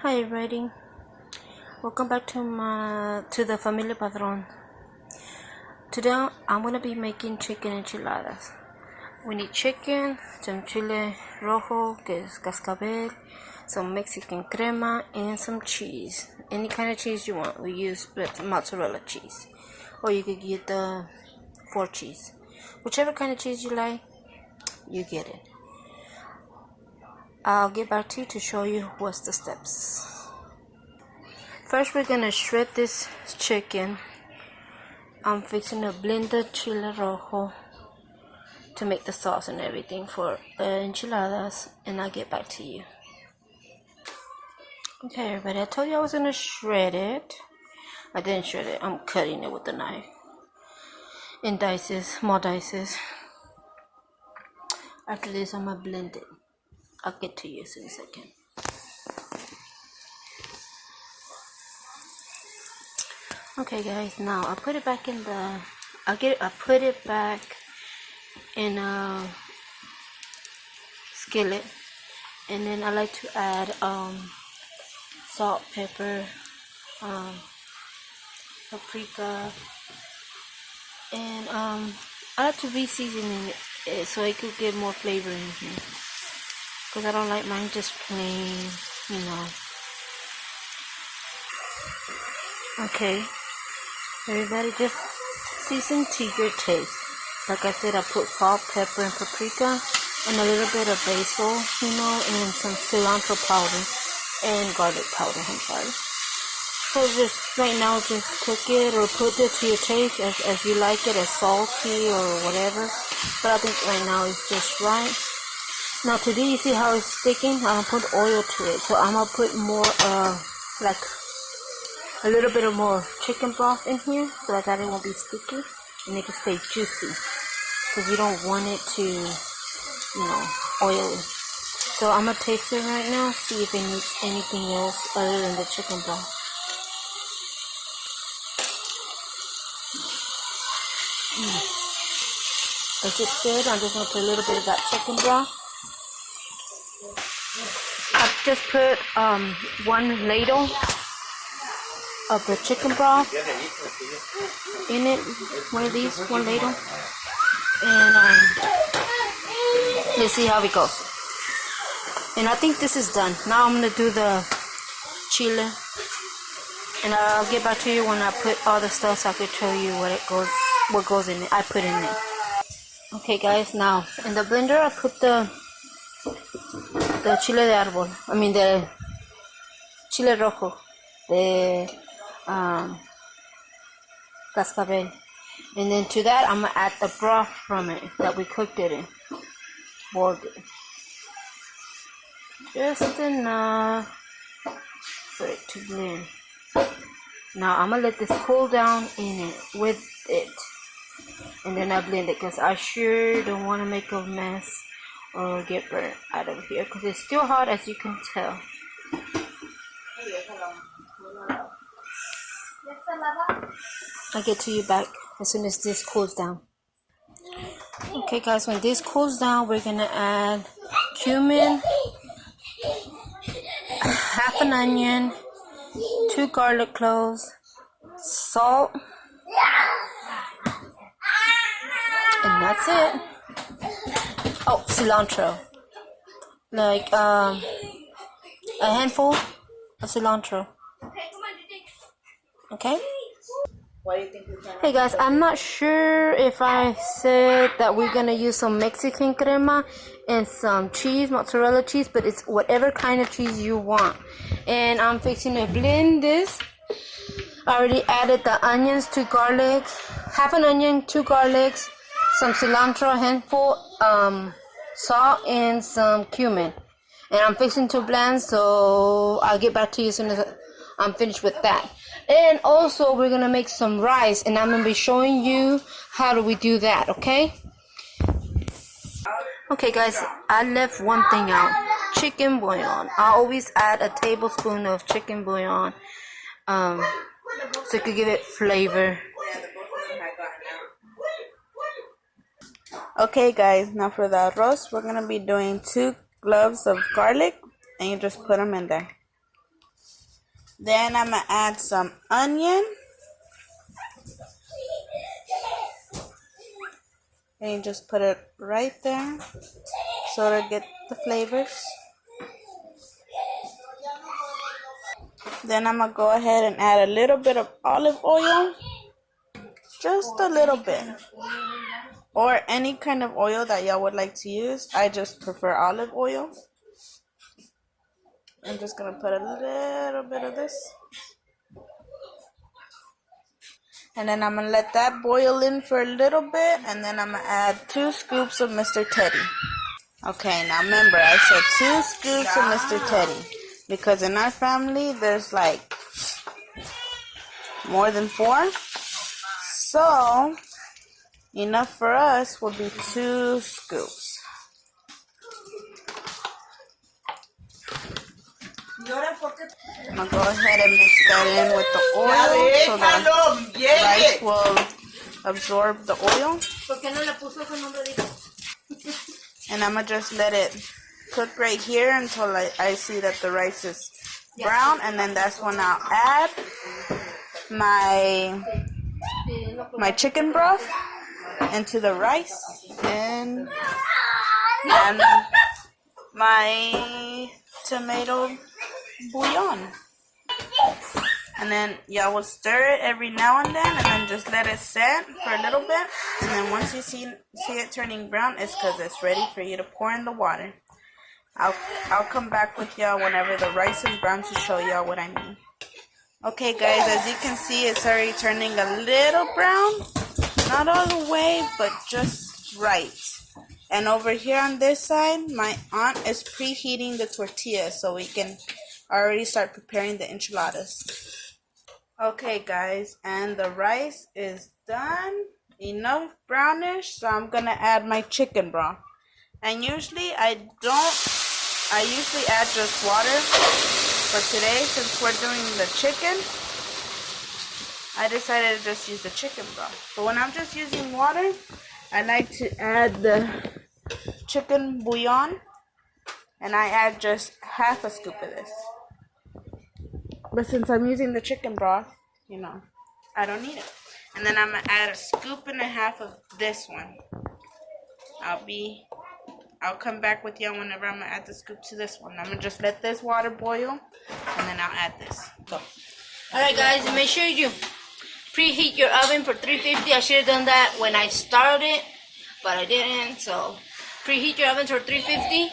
Hi everybody, welcome back to the Familia Padron. Today I'm gonna be making chicken enchiladas. We need chicken, some chile rojo, que es cascabel, some Mexican crema, and some cheese. Any kind of cheese you want. We use mozzarella cheese, or you could get the 4 cheese. Whichever kind of cheese you like, you get it. I'll get back to you to show you what's the steps. First, we're gonna shred this chicken. I'm fixing to blend the chile rojo to make the sauce and everything for enchiladas, and I'll get back to you. Okay, everybody, I told you I was gonna shred it. I didn't shred it. I'm cutting it with a knife in dices, small dices. After this, I'm gonna blend it. I'll get to you as soon as I can. Okay guys, now I put it back in the I put it back in a skillet, and then I like to add salt, pepper, paprika, and I like to be seasoning it so it could get more flavor in here, because I don't like mine just plain, Okay, everybody, just season to your taste. Like I said, I put salt, pepper, and paprika, and a little bit of basil, and some cilantro powder and garlic powder. I'm sorry. So just right now, just cook it or put it to your taste as you like it, as salty or whatever. But I think right now it's just right. Now today, you see how it's sticking? I'm gonna put oil to it, so I'm gonna put more like a little bit of more chicken broth in here so that it won't be sticky and it can stay juicy, because you don't want it to, oily. So I'm gonna taste it right now, see if it needs anything else other than the chicken broth. Is it good? I'm just gonna put a little bit of that chicken broth. I've just put 1 ladle of the chicken broth in it, one of these, 1 ladle, and let's see how it goes. And I think this is done. Now I'm gonna do the chile, and I'll get back to you when I put all the stuff so I can show you what goes in it. I put in it. Okay guys, now in the blender I put the chile de árbol. I mean the chile rojo, the cascabel, and then to that I'm gonna add the broth from it that we cooked it in, boiled it, just enough for it to blend. Now I'm gonna let this cool down in it with it, and then I blend it, because I sure don't want to make a mess or get burnt out of here, because it's still hot, as you can tell. I'll get to you back as soon as this cools down. Okay guys, when this cools down, we're gonna add cumin, half an onion, 2 garlic cloves, salt, and that's it. Oh, cilantro, like a handful of cilantro. Okay. Hey guys, I'm not sure if I said that we're gonna use some Mexican crema and some cheese, mozzarella cheese, but it's whatever kind of cheese you want. And I'm fixing to blend this. I already added the onions, 2 garlic, half an onion, 2 garlics, some cilantro, a handful, salt, and some cumin. And I'm fixing to blend, so I'll get back to you as soon as I'm finished with that. And also, we're gonna make some rice, and I'm gonna be showing you how do we do that, okay? Okay guys, I left one thing out: chicken bouillon. I always add a tablespoon of chicken bouillon, so it could give it flavor. Okay guys, now for the arroz, we're gonna be doing 2 cloves of garlic, and you just put them in there. Then I'm going to add some onion. And you just put it right there so to get the flavors. Then I'm going to go ahead and add a little bit of olive oil. Just a little bit. Or any kind of oil that y'all would like to use. I just prefer olive oil. I'm just going to put a little bit of this. And then I'm going to let that boil in for a little bit. And then I'm going to add 2 scoops of Mr. Teddy. Okay, now remember, I said 2 scoops of Mr. Teddy. Because in our family, there's like more than 4. So, enough for us will be 2 scoops. I'm going to go ahead and mix that in with the oil so the rice will absorb the oil. And I'm going to just let it cook right here until I see that the rice is brown. And then that's when I'll add my chicken broth into the rice and my tomato bouillon. And then y'all will stir it every now and then just let it set for a little bit. And then once you see it turning brown, it's because it's ready for you to pour in the water. I'll come back with y'all whenever the rice is brown to show y'all what I mean. Okay guys, as you can see, it's already turning a little brown. Not all the way, but just right. And over here on this side, my aunt is preheating the tortilla so we can already start preparing the enchiladas. Okay guys, and the rice is done. Enough brownish, so I'm gonna add my chicken broth. And usually I usually add just water. But today, since we're doing the chicken, I decided to just use the chicken broth. But when I'm just using water, I like to add the chicken bouillon. And I add just half a scoop of this. But since I'm using the chicken broth, I don't need it. And then I'm going to add a scoop and a half of this one. I'll come back with you whenever I'm going to add the scoop to this one. I'm going to just let this water boil, and then I'll add this. Go. Alright guys, make sure you preheat your oven for 350. I should have done that when I started, but I didn't. So preheat your oven for 350,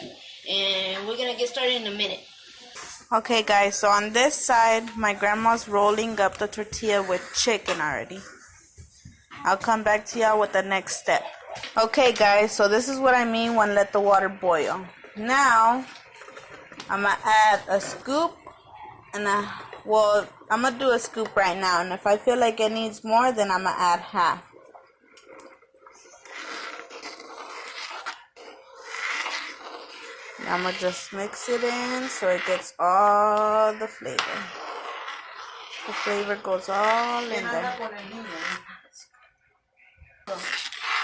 and we're going to get started in a minute. Okay guys, so on this side, my grandma's rolling up the tortilla with chicken already. I'll come back to y'all with the next step. Okay guys, so this is what I mean when let the water boil. Now, I'm going to add a scoop and I'm going to do a scoop right now. And if I feel like it needs more, then I'm going to add half. I'm going to just mix it in so it gets all the flavor. The flavor goes all in there.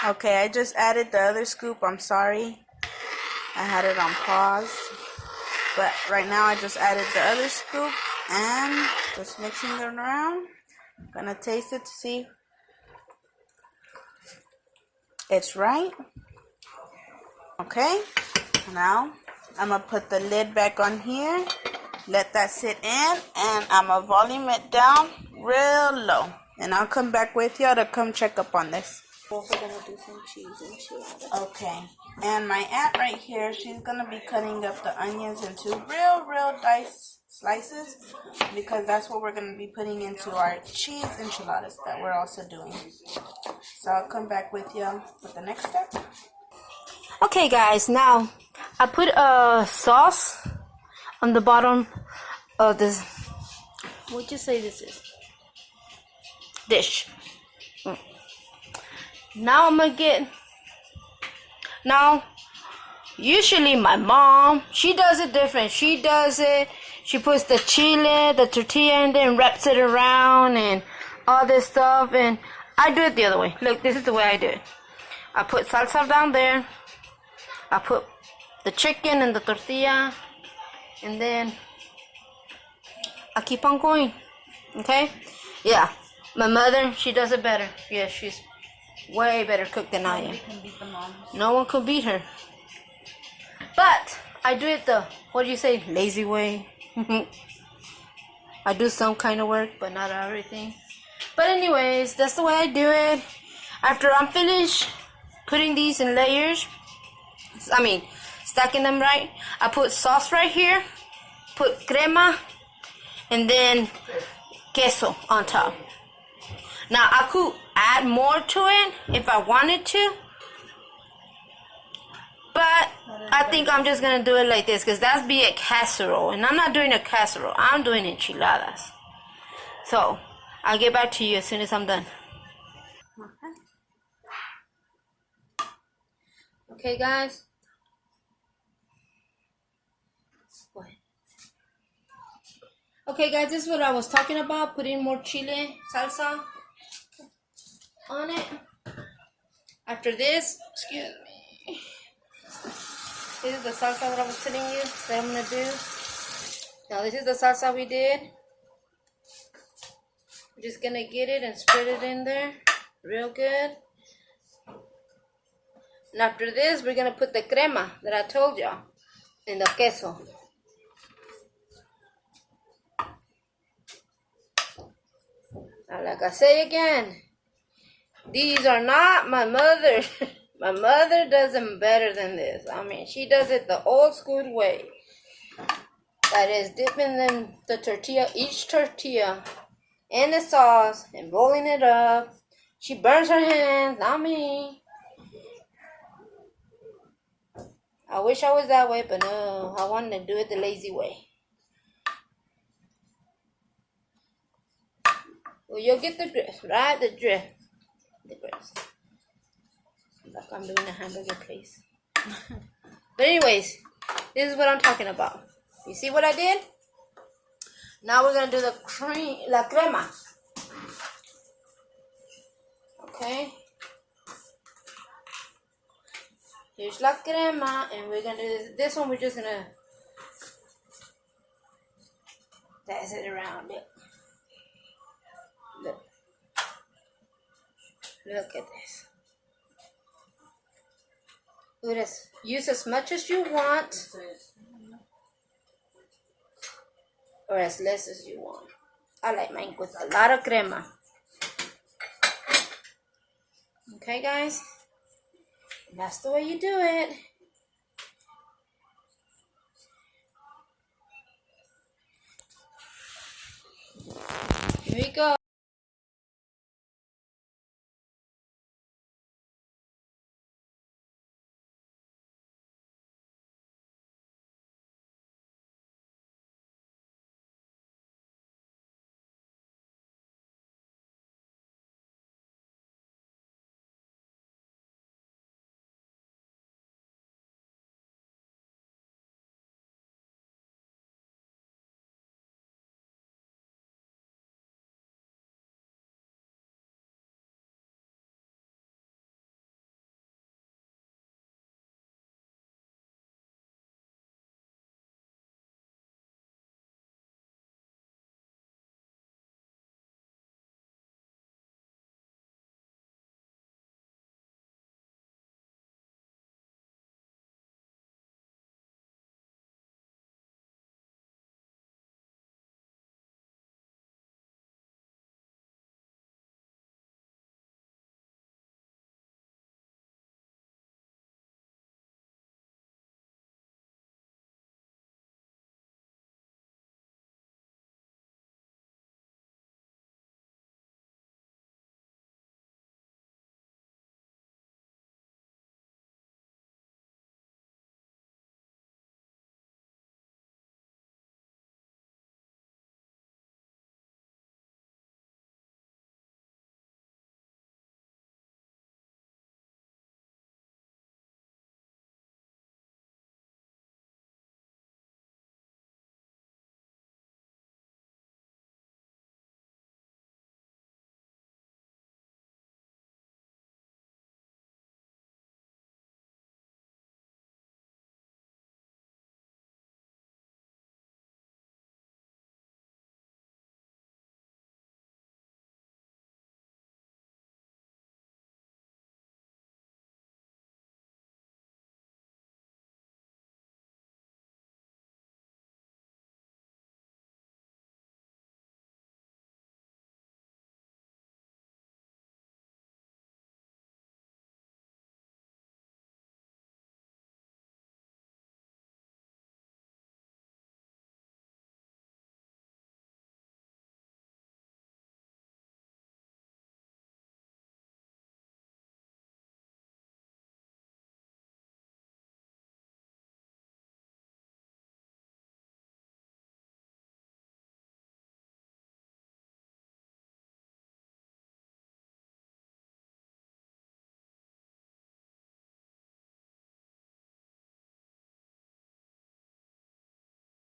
Okay, I just added the other scoop. I'm sorry. I had it on pause. But right now I just added the other scoop and just mixing it around. Gonna taste it to see it's right. Okay, now I'm gonna put the lid back on here, let that sit in, and I'm gonna volume it down real low. And I'll come back with y'all to come check up on this. Also gonna do some cheese enchiladas. Okay, and my aunt right here, she's gonna be cutting up the onions into real dice slices, because that's what we're gonna be putting into our cheese enchiladas that we're also doing. So I'll come back with y'all with the next step. Okay guys, now I put a sauce on the bottom of this, what'd you say this is? Dish. Now I'm gonna usually my mom, she does it different. She puts the chile, the tortilla in there and wraps it around and all this stuff, and I do it the other way. Look, this is the way I do it. I put salsa down there, I put the chicken and the tortilla, and then I keep on going. Okay? Yeah. My mother, she does it better. Yeah, she's way better cook than I am. Nobody can beat the moms. No one could beat her. But I do it the, what do you say, lazy way. I do some kind of work, but not everything. But anyways, that's the way I do it. After I'm finished putting these in layers, stacking them right, I put sauce right here, put crema, and then queso on top. Now I could add more to it if I wanted to, but I think I'm just gonna do it like this because that's be a casserole, and I'm not doing a casserole. I'm doing enchiladas. So I'll get back to you as soon as I'm done. Okay, guys. Go ahead. Okay, guys, this is what I was talking about. Putting more chile salsa on it. After this, excuse me. This is the salsa that I was telling you that I'm gonna do. Now this is the salsa we did. We're just gonna get it and spread it in there real good. And after this, we're gonna put the crema that I told y'all and the queso. Now, like I say again, these are not my mother. My mother does them better than this. I mean, she does it the old school way. That is dipping them the tortilla, each tortilla, in the sauce and rolling it up. She burns her hands, not me. I wish I was that way, but no, I wanted to do it the lazy way. Well, you'll get the drift, right? The drift. The drift. Like I'm doing a hamburger place. But anyways, this is what I'm talking about. You see what I did? Now we're gonna do the la crema. Okay. Here's la crema, and we're gonna do this one. We're just gonna pass it around it. Look at this. Use as much as you want, or as less as you want. I like mine with a lot of crema. Okay, guys? That's the way you do it. Here we go.